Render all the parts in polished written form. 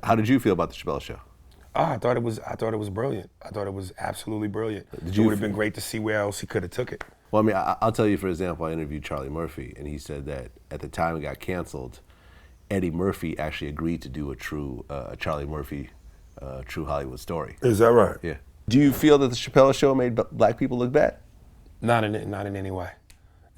How did you feel about the Chappelle Show? Oh, I thought it was brilliant. I thought it was absolutely brilliant. It would have been great to see where else he could have took it. Well, I mean, I'll tell you, for example, I interviewed Charlie Murphy, and he said that at the time it got canceled, Eddie Murphy actually agreed to do a true Charlie Murphy, true Hollywood story. Is that right? Yeah. Do you feel that the Chappelle Show made black people look bad? Not in any way.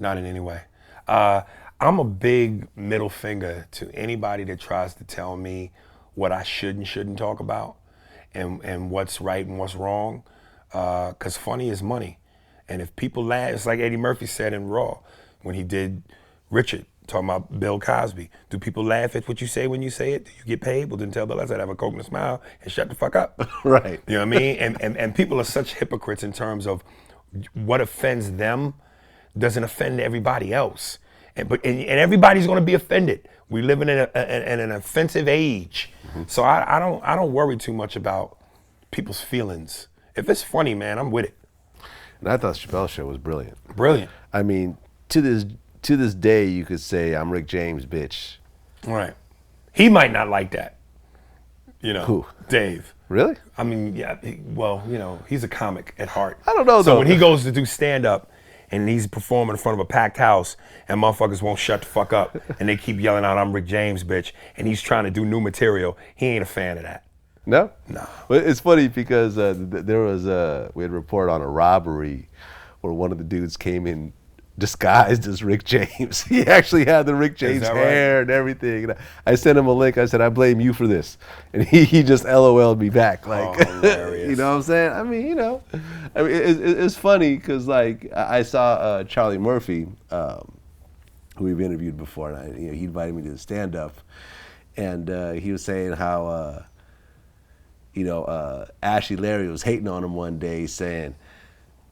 Not in any way. I'm a big middle finger to anybody that tries to tell me what I should and shouldn't talk about, and what's right and what's wrong, because funny is money. And if people laugh, it's like Eddie Murphy said in Raw when he did Richard, talking about Bill Cosby. Do people laugh at what you say when you say it? Do you get paid? Well, then tell Bill I said have a Coke and a smile and shut the fuck up. Right. You know what I mean? And people are such hypocrites in terms of what offends them doesn't offend everybody else. And everybody's going to be offended. We live in an offensive age. Mm-hmm. So I don't worry too much about people's feelings. If it's funny, man, I'm with it. And I thought Chappelle Show was brilliant. Brilliant. I mean, to this day, you could say I'm Rick James, bitch. Right. He might not like that. You know. Who? Dave. Really? I mean, yeah. Well, you know, he's a comic at heart. I don't know though. So when he goes to do stand up, and he's performing in front of a packed house, and motherfuckers won't shut the fuck up, and they keep yelling out, "I'm Rick James, bitch," and he's trying to do new material. He ain't a fan of that. No? No. Well, it's funny because there was we had a report on a robbery where one of the dudes came in disguised as Rick James. He actually had the Rick James hair right? and everything. And I sent him a link. I said, I blame you for this. And he just LOL'd me back. Like, hilarious. You know what I'm saying? I mean, you know, it's funny because like I saw Charlie Murphy, who we've interviewed before, and he invited me to the stand-up. And he was saying how, Ashley Larry was hating on him one day saying,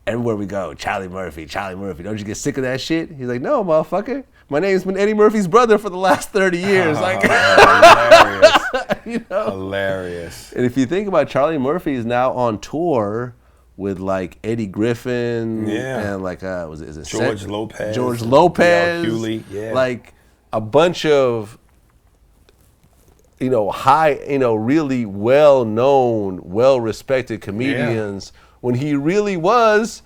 everywhere we go, Charlie Murphy, don't you get sick of that shit? He's like, no, motherfucker. My name's been Eddie Murphy's brother for the last 30 years. Like, hilarious. Hilarious. And if you think about it, Charlie Murphy is now on tour with like Eddie Griffin and like, is it George Lopez. George Lopez. Hewley, yeah. Like a bunch of, really well-known, well-respected comedians when he really was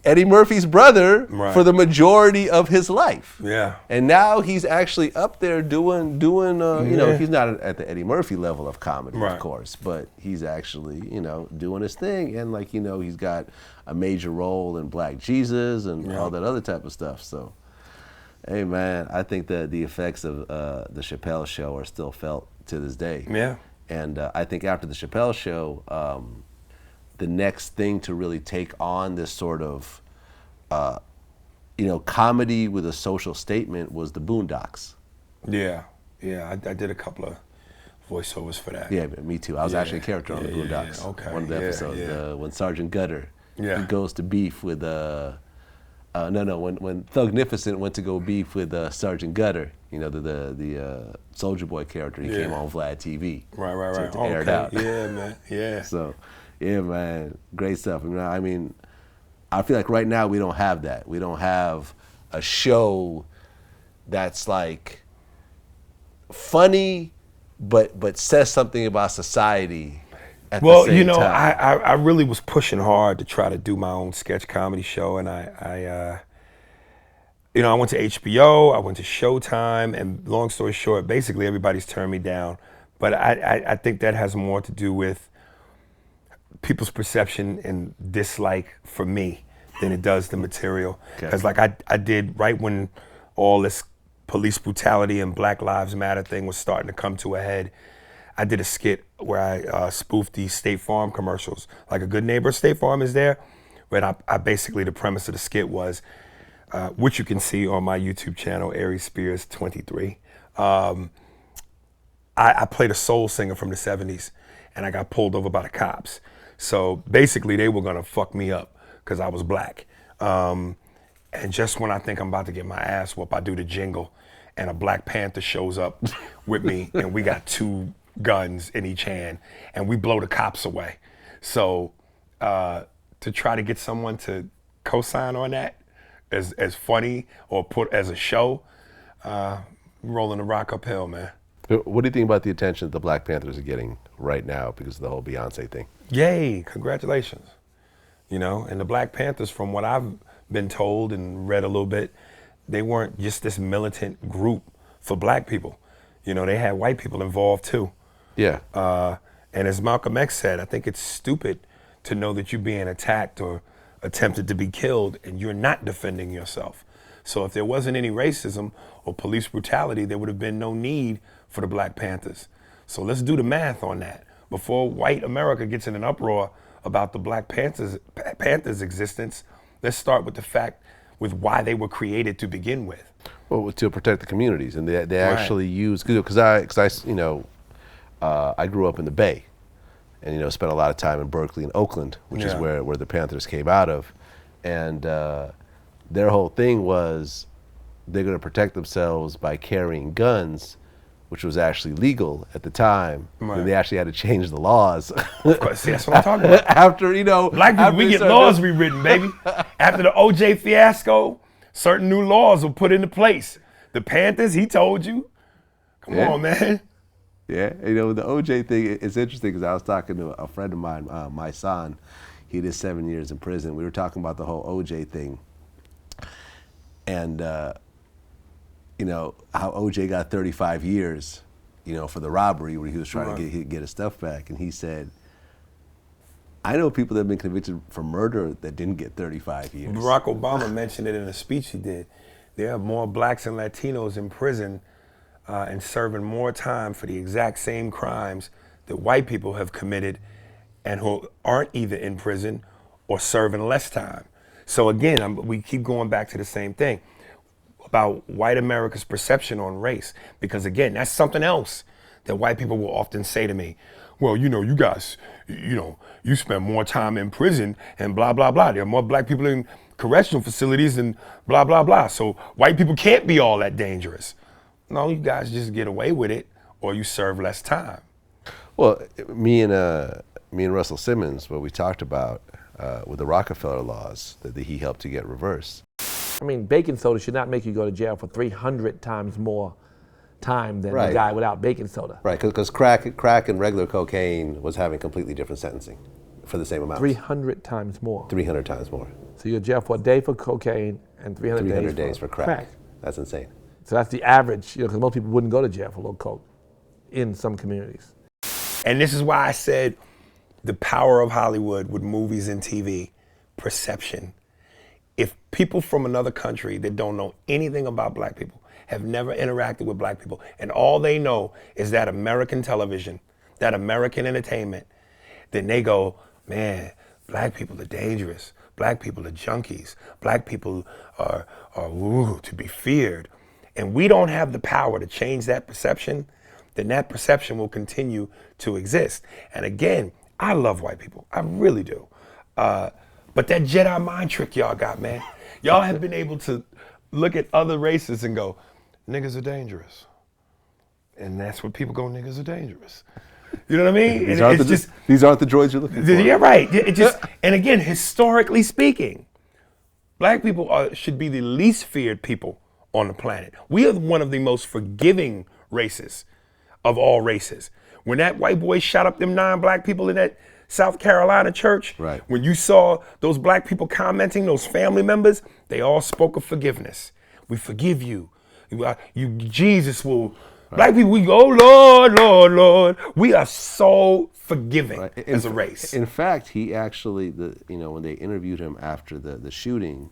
Eddie Murphy's brother for the majority of his life. Yeah. And now he's actually up there doing he's not at the Eddie Murphy level of comedy, of course, but he's actually, doing his thing. And like, he's got a major role in Black Jesus and all that other type of stuff. So, hey man, I think that the effects of the Chappelle Show are still felt to this day. Yeah. And I think after the Chappelle Show, the next thing to really take on this sort of, comedy with a social statement was the Boondocks. Yeah, I did a couple of voiceovers for that. Yeah, me too. I was actually a character on the Boondocks. Yeah, okay. One of the episodes, when Sergeant Gutter he goes to beef with when Thugnificent went to go beef with Sergeant Gutter, the Soldier Boy character. He came on Vlad TV. Right. To air it out. Yeah, man. Yeah. So, yeah, man, great stuff. I mean, I feel like right now we don't have that. We don't have a show that's like funny, but says something about society. At the same time. I really was pushing hard to try to do my own sketch comedy show, and I went to HBO, I went to Showtime, and long story short, basically everybody's turned me down. But I think that has more to do with people's perception and dislike for me than it does the material. Because like I did right when all this police brutality and Black Lives Matter thing was starting to come to a head, I did a skit where I spoofed the State Farm commercials. Like a good neighbor, State Farm is there. But I basically, the premise of the skit was, which you can see on my YouTube channel, Aries Spears 23. I played a soul singer from the 70s, and I got pulled over by the cops. So basically, they were gonna fuck me up because I was black. And just when I think I'm about to get my ass whooped, I do the jingle, and a Black Panther shows up with me, and we got 2 guns in each hand, and we blow the cops away. So to try to get someone to co-sign on that as funny or put as a show, rolling the rock uphill, man. What do you think about the attention that the Black Panthers are getting right now because of the whole Beyonce thing? Yay, congratulations. You know, and the Black Panthers, from what I've been told and read a little bit, they weren't just this militant group for black people. You know, they had white people involved too. Yeah. And as Malcolm X said, I think it's stupid to know that you're being attacked or attempted to be killed and you're not defending yourself. So if there wasn't any racism or police brutality, there would have been no need for the Black Panthers. So let's do the math on that. Before white America gets in an uproar about the Black Panthers' existence, let's start with the fact with why they were created to begin with. Well, to protect the communities, and they actually use, because I grew up in the Bay, and spent a lot of time in Berkeley and Oakland, which is where the Panthers came out of, and their whole thing was they're going to protect themselves by carrying guns, which was actually legal at the time. Right. And they actually had to change the laws. Of course, see, that's what I'm talking about. After, Black people, we get laws rewritten, baby. After the OJ fiasco, certain new laws were put into place. The Panthers, he told you. Come on, man. Yeah, the OJ thing, it's interesting because I was talking to a friend of mine, my son. He did 7 years in prison. We were talking about the whole OJ thing. And, how OJ got 35 years, for the robbery where he was trying to get his stuff back. And he said, I know people that have been convicted for murder that didn't get 35 years. Barack Obama mentioned it in a speech he did. There are more blacks and Latinos in prison and serving more time for the exact same crimes that white people have committed and who aren't either in prison or serving less time. So again, we keep going back to the same thing about white America's perception on race, because again, that's something else that white people will often say to me. Well, you guys, you spend more time in prison and blah, blah, blah. There are more black people in correctional facilities and blah, blah, blah. So white people can't be all that dangerous. No, you guys just get away with it or you serve less time. Well, me and Russell Simmons, what we talked about with the Rockefeller laws that he helped to get reversed. I mean, baking soda should not make you go to jail for 300 times more time than the guy without baking soda. Right, because crack and regular cocaine was having completely different sentencing for the same amount. 300 times more. 300 times more. So you're in jail for a day for cocaine and 300 days for crack. That's insane. So that's the average, because most people wouldn't go to jail for a little coke in some communities. And this is why I said the power of Hollywood with movies and TV, perception. If people from another country that don't know anything about black people, have never interacted with black people, and all they know is that American television, that American entertainment, then they go, man, black people are dangerous. Black people are junkies. Black people are to be feared. And we don't have the power to change that perception, then that perception will continue to exist. And again, I love white people. I really do. But that Jedi mind trick y'all got, man. Y'all have been able to look at other races and go, niggas are dangerous. And that's what people go, niggas are dangerous. You know what I mean? These aren't the droids you're looking for. Yeah, right. And again, historically speaking, black people should be the least feared people on the planet. We are one of the most forgiving races of all races. When that white boy shot up them 9 black people in that South Carolina church, when you saw those black people commenting, those family members, they all spoke of forgiveness. We forgive you. Jesus will. Black people, we go, oh, Lord, Lord, Lord. We are so forgiving as a race. In fact, he actually, when they interviewed him after the shooting,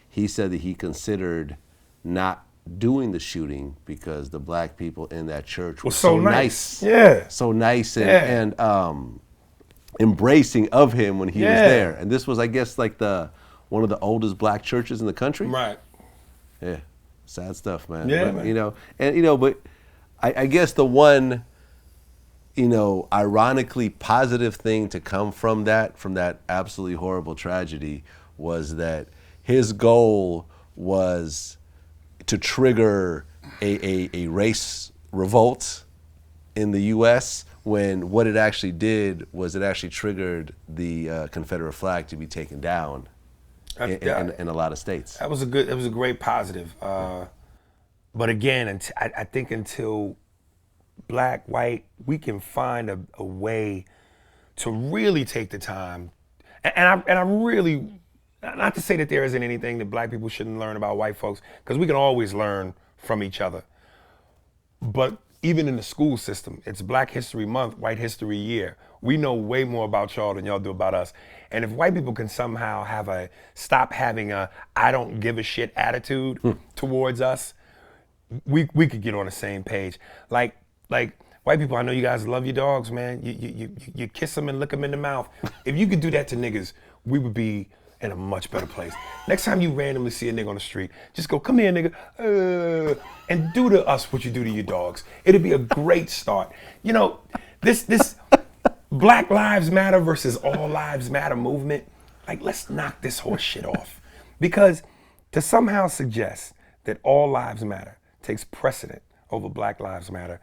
he said that he considered not doing the shooting because the black people in that church were so nice. Yeah. So nice and embracing of him when he was there. And this was, I guess, like one of the oldest black churches in the country. Right. Yeah. Sad stuff, man. Yeah, but, man. But I guess the one, ironically positive thing to come from that absolutely horrible tragedy was that his goal was to trigger a race revolt in the U.S. when what it actually did was it actually triggered the Confederate flag to be taken down in a lot of states. That was a great positive. But again, I think until black, white, we can find a way to really take the time. And I really, not to say that there isn't anything that black people shouldn't learn about white folks, because we can always learn from each other. But even in the school system, it's Black History Month, White History Year. We know way more about y'all than y'all do about us. And if white people can somehow stop having a I don't give a shit attitude towards us, we could get on the same page. Like white people, I know you guys love your dogs, man. You kiss them and lick them in the mouth. If you could do that to niggas, we would be in a much better place. Next time you randomly see a nigga on the street, just go, come here, nigga, and do to us what you do to your dogs. It'd be a great start. You know, this Black Lives Matter versus All Lives Matter movement, like, let's knock this horse shit off. Because to somehow suggest that all lives matter takes precedent over Black Lives Matter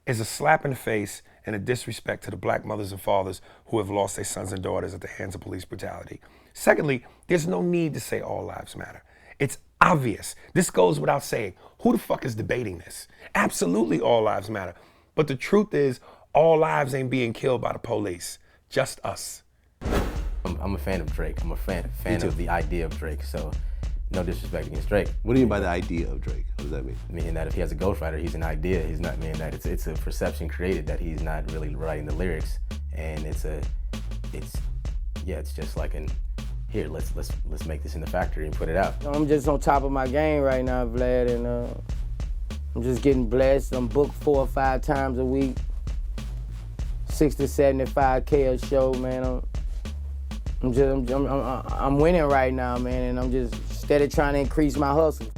is a slap in the face and a disrespect to the black mothers and fathers who have lost their sons and daughters at the hands of police brutality. Secondly, there's no need to say all lives matter. It's obvious. This goes without saying. Who the fuck is debating this? Absolutely all lives matter. But the truth is, all lives ain't being killed by the police, just us. I'm a fan of Drake. I'm a fan of the idea of Drake, so no disrespect against Drake. What do you mean by the idea of Drake? What does that mean? Meaning that if he has a ghostwriter, he's an idea. He's not meaning that it's a perception created that he's not really writing the lyrics, and it's just like here, let's make this in the factory and put it out. I'm just on top of my game right now, Vlad, and I'm just getting blessed. I'm booked 4 or 5 times a week, 60, 75K a show, man. I'm winning right now, man, and I'm just steady trying to increase my hustle.